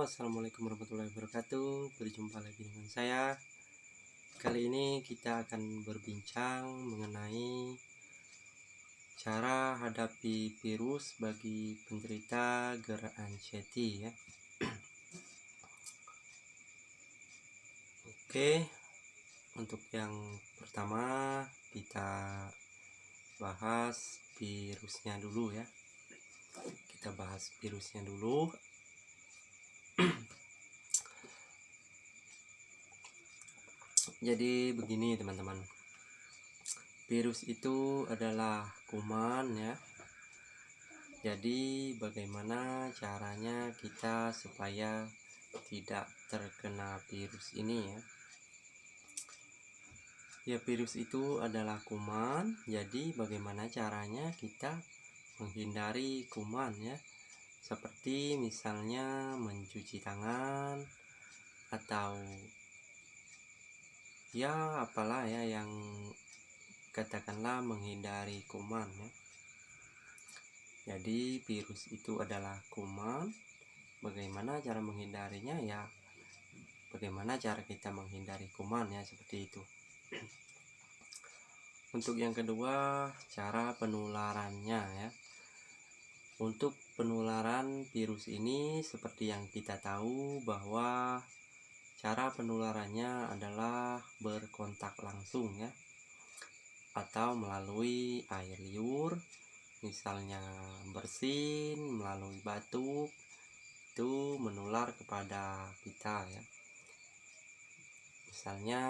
Assalamualaikum warahmatullahi wabarakatuh. Berjumpa lagi dengan saya. Kali ini kita akan berbincang mengenai cara hadapi virus bagi penderita GERD anxiety ya. Oke, untuk yang pertama kita bahas virusnya dulu ya. Kita bahas virusnya dulu. Jadi begini teman-teman, virus itu adalah kuman ya. Jadi bagaimana caranya kita supaya tidak terkena virus ini ya. Ya, virus itu adalah kuman. Jadi bagaimana caranya kita menghindari kuman ya. Seperti misalnya mencuci tangan atau ya apalah ya yang katakanlah menghindari kuman ya. Jadi virus itu adalah kuman. Bagaimana cara menghindarinya ya? Bagaimana cara kita menghindari kuman ya, seperti itu. Untuk yang kedua, cara penularannya ya. Untuk penularan virus ini seperti yang kita tahu bahwa cara penularannya adalah berkontak langsung ya, atau melalui air liur, misalnya bersin, melalui batuk, itu menular kepada kita ya. Misalnya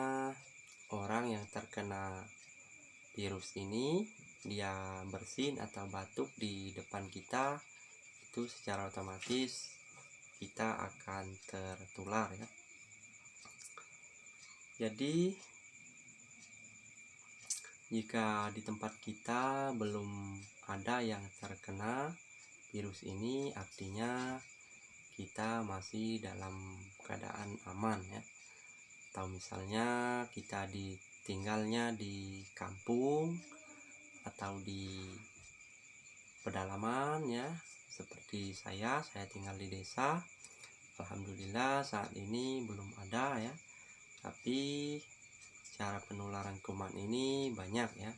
orang yang terkena virus ini, dia bersin atau batuk di depan kita, itu secara otomatis kita akan tertular ya. Jadi jika di tempat kita belum ada yang terkena virus ini, artinya kita masih dalam keadaan aman ya. Atau misalnya kita tinggalnya di kampung atau di pedalaman ya, seperti saya tinggal di desa. Alhamdulillah saat ini belum ada ya. Tapi cara penularan kuman ini banyak ya,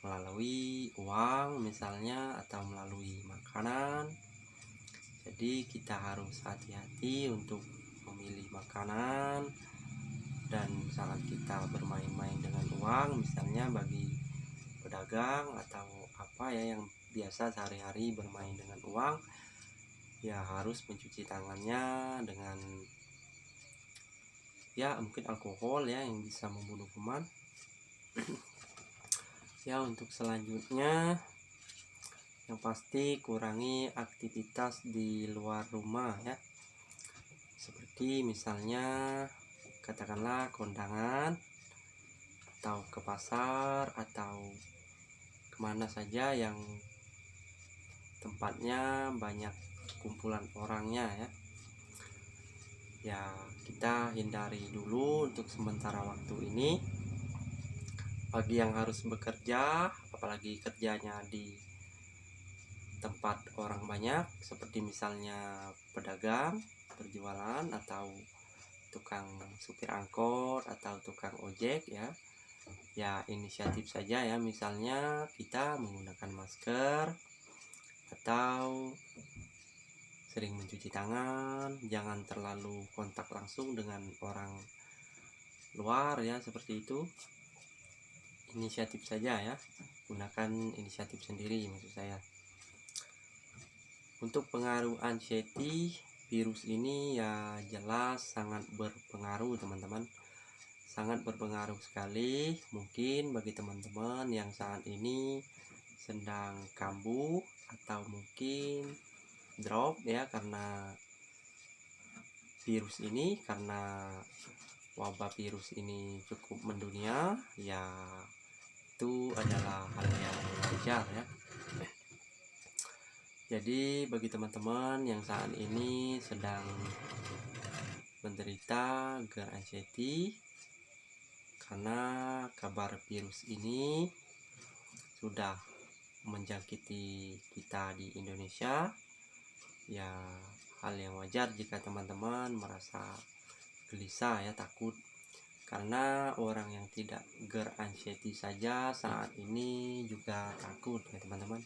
melalui uang misalnya, atau melalui makanan. Jadi kita harus hati-hati untuk memilih makanan. Dan saat kita bermain-main dengan uang, misalnya bagi pedagang atau apa ya yang biasa sehari-hari bermain dengan uang, ya harus mencuci tangannya dengan ya mungkin alkohol ya yang bisa membunuh kuman. Ya, untuk selanjutnya yang pasti kurangi aktivitas di luar rumah ya. Seperti misalnya katakanlah kondangan, atau ke pasar, atau kemana saja yang tempatnya banyak kumpulan orangnya ya. Ya, kita hindari dulu untuk sementara waktu ini. Bagi yang harus bekerja, apalagi kerjanya di tempat orang banyak, seperti misalnya pedagang, berjualan, atau tukang supir angkot, atau tukang ojek ya. Ya, inisiatif saja ya, misalnya kita menggunakan masker atau sering mencuci tangan, jangan terlalu kontak langsung dengan orang luar ya, seperti itu. Inisiatif saja ya, gunakan inisiatif sendiri maksud saya. Untuk pengaruh anxiety, virus ini ya jelas sangat berpengaruh teman-teman, sangat berpengaruh sekali. Mungkin bagi teman-teman yang saat ini sedang kambuh atau mungkin drop ya karena virus ini, karena wabah virus ini cukup mendunia, ya itu adalah hal yang wajar ya. Jadi bagi teman-teman yang saat ini sedang menderita GERD anxiety karena kabar virus ini sudah menjangkiti kita di Indonesia, ya hal yang wajar jika teman-teman merasa gelisah ya, takut. Karena orang yang tidak anxiety saja saat ini juga takut ya teman-teman.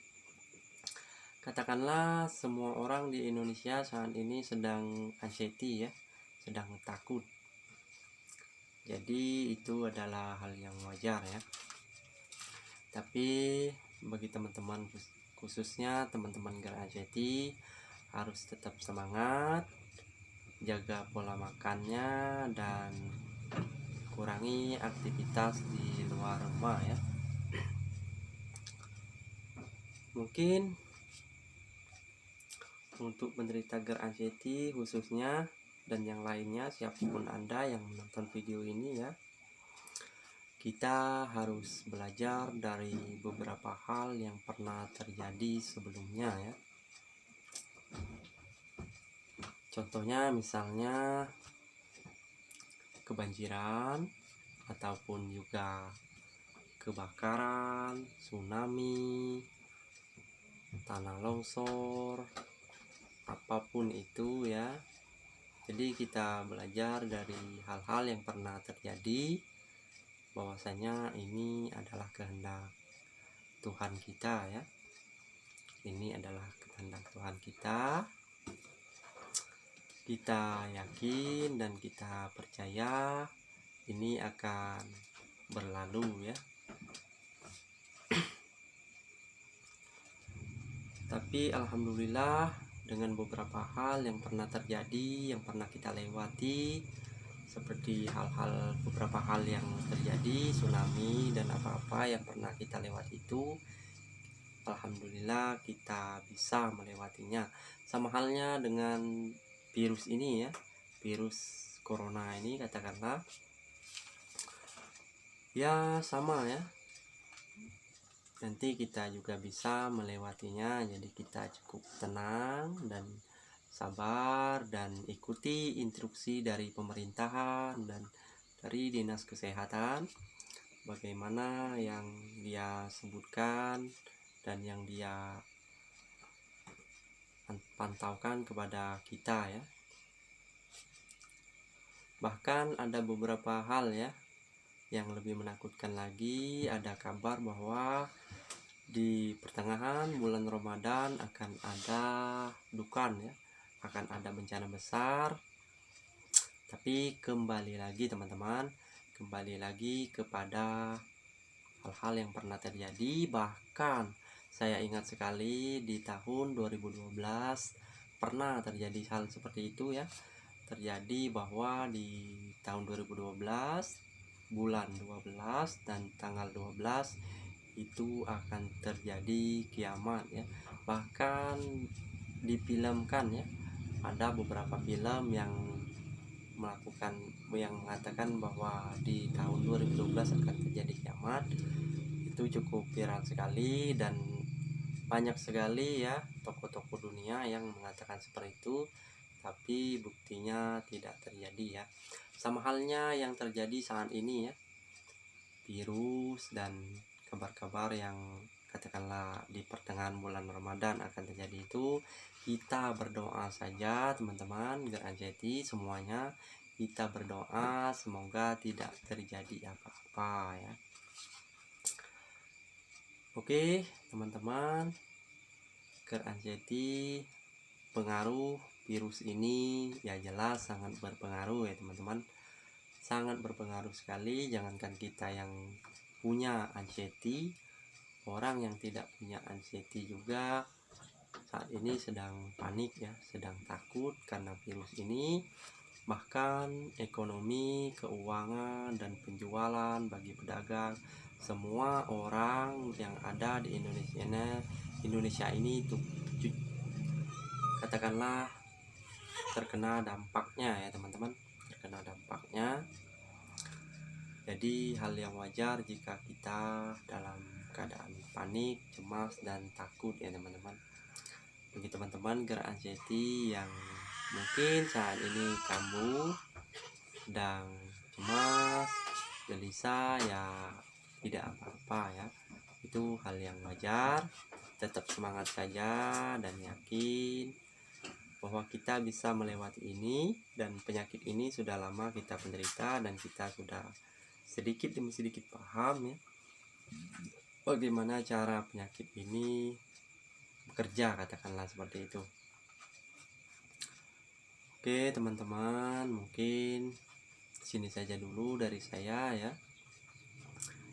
Katakanlah semua orang di Indonesia saat ini sedang anxiety ya, sedang takut. Jadi itu adalah hal yang wajar ya. Tapi bagi teman-teman, khususnya teman-teman anxiety, harus tetap semangat, jaga pola makannya, dan kurangi aktivitas di luar rumah ya. Mungkin untuk penderita anxiety khususnya dan yang lainnya, siapapun Anda yang menonton video ini ya, kita harus belajar dari beberapa hal yang pernah terjadi sebelumnya ya. Contohnya misalnya kebanjiran ataupun juga kebakaran, tsunami, tanah longsor, apapun itu ya. Jadi kita belajar dari hal-hal yang pernah terjadi, bahwasanya ini adalah kehendak Tuhan kita ya. Ini adalah kehendak Tuhan kita. Kita yakin dan kita percaya ini akan berlalu ya. Tapi alhamdulillah, dengan beberapa hal yang pernah terjadi, yang pernah kita lewati, seperti beberapa hal yang terjadi, tsunami dan apa-apa yang pernah kita lewati itu, alhamdulillah kita bisa melewatinya. Sama halnya dengan virus ini ya, virus corona ini, katakanlah ya sama ya, nanti kita juga bisa melewatinya. Jadi kita cukup tenang dan sabar dan ikuti instruksi dari pemerintahan dan dari dinas kesehatan, bagaimana yang dia sebutkan dan yang dia pantaukan kepada kita ya. Bahkan ada beberapa hal ya yang lebih menakutkan lagi. Ada kabar bahwa di pertengahan bulan Ramadan akan ada dukan ya, akan ada bencana besar. Tapi kembali lagi teman-teman, kembali lagi kepada hal-hal yang pernah terjadi. Bahkan saya ingat sekali di tahun 2012 pernah terjadi hal seperti itu ya. Terjadi bahwa di tahun 2012 bulan 12 dan tanggal 12 itu akan terjadi kiamat ya. Bahkan difilmkan ya, ada beberapa film yang mengatakan bahwa di tahun 2012 akan terjadi kiamat. Itu cukup viral sekali dan banyak sekali ya tokoh-tokoh dunia yang mengatakan seperti itu, tapi buktinya tidak terjadi ya. Sama halnya yang terjadi saat ini ya, virus dan kabar-kabar yang katakanlah di pertengahan bulan Ramadan akan terjadi itu, kita berdoa saja teman-teman anxiety semuanya. Kita berdoa semoga tidak terjadi apa-apa ya. Oke teman-teman, anxiety, pengaruh virus ini ya jelas sangat berpengaruh ya teman-teman, sangat berpengaruh sekali. Jangankan kita yang punya anxiety, orang yang tidak punya anxiety juga saat ini sedang panik ya, sedang takut karena virus ini. Bahkan ekonomi, keuangan, dan penjualan bagi pedagang, semua orang yang ada di Indonesia ini tuh katakanlah terkena dampaknya ya teman-teman, terkena dampaknya. Jadi hal yang wajar jika kita dalam keadaan panik, cemas, dan takut ya teman-teman. Bagi teman-teman anxiety yang mungkin saat ini kambuh dan cemas, gelisah ya, tidak apa-apa ya, itu hal yang wajar. Tetap semangat saja dan yakin bahwa kita bisa melewati ini, dan penyakit ini sudah lama kita penderita dan kita sudah sedikit demi sedikit paham ya bagaimana cara penyakit ini bekerja, katakanlah seperti itu. Oke teman-teman, mungkin sini saja dulu dari saya ya.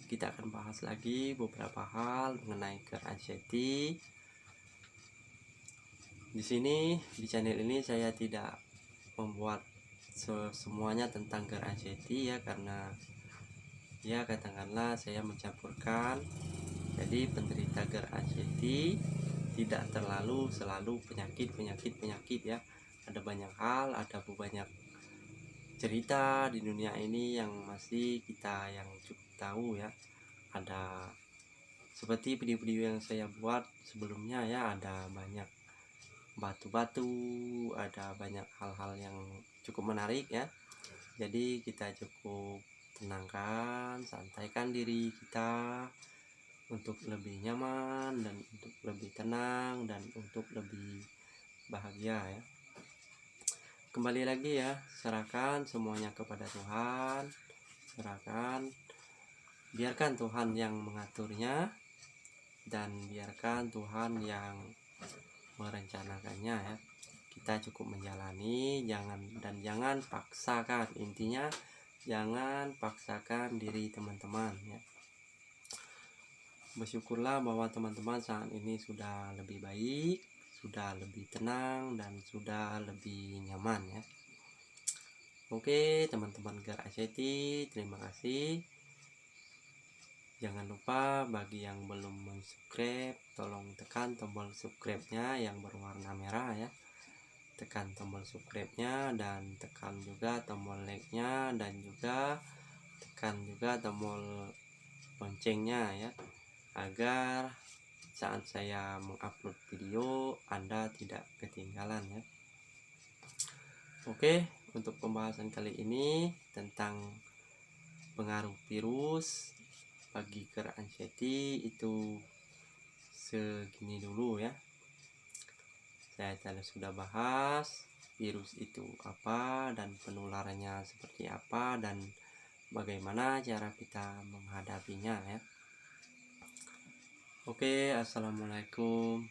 Kita akan bahas lagi beberapa hal mengenai GERD anxiety. Di sini di channel ini saya tidak membuat semuanya tentang GERD anxiety ya, karena ya katakanlah saya mencampurkan. Jadi penderita GERD anxiety tidak selalu penyakit ya. Ada banyak hal, ada banyak cerita di dunia ini yang masih kita yang cukup tahu ya. Ada seperti video-video yang saya buat sebelumnya ya, ada banyak batu-batu, ada banyak hal-hal yang cukup menarik ya. Jadi kita cukup tenangkan, santaikan diri kita untuk lebih nyaman dan untuk lebih tenang dan untuk lebih bahagia ya. Kembali lagi ya, serahkan semuanya kepada Tuhan, biarkan Tuhan yang mengaturnya dan biarkan Tuhan yang merencanakannya ya. Kita cukup menjalani, jangan paksakan. Intinya jangan paksakan diri teman-teman ya. Bersyukurlah bahwa teman-teman saat ini sudah lebih baik, sudah lebih tenang dan sudah lebih nyaman ya. Oke teman-teman GERD anxiety, terima kasih. Jangan lupa bagi yang belum subscribe, tolong tekan tombol subscribe-nya yang berwarna merah ya. Tekan tombol subscribe-nya dan tekan juga tombol like-nya, dan juga tekan juga tombol loncengnya ya, agar saat saya mengupload video Anda tidak ketinggalan ya. Oke, untuk pembahasan kali ini tentang pengaruh virus bagi GERD anxiety itu segini dulu ya. Saya sudah bahas virus itu apa dan penularannya seperti apa dan bagaimana cara kita menghadapinya ya. Oke, assalamualaikum.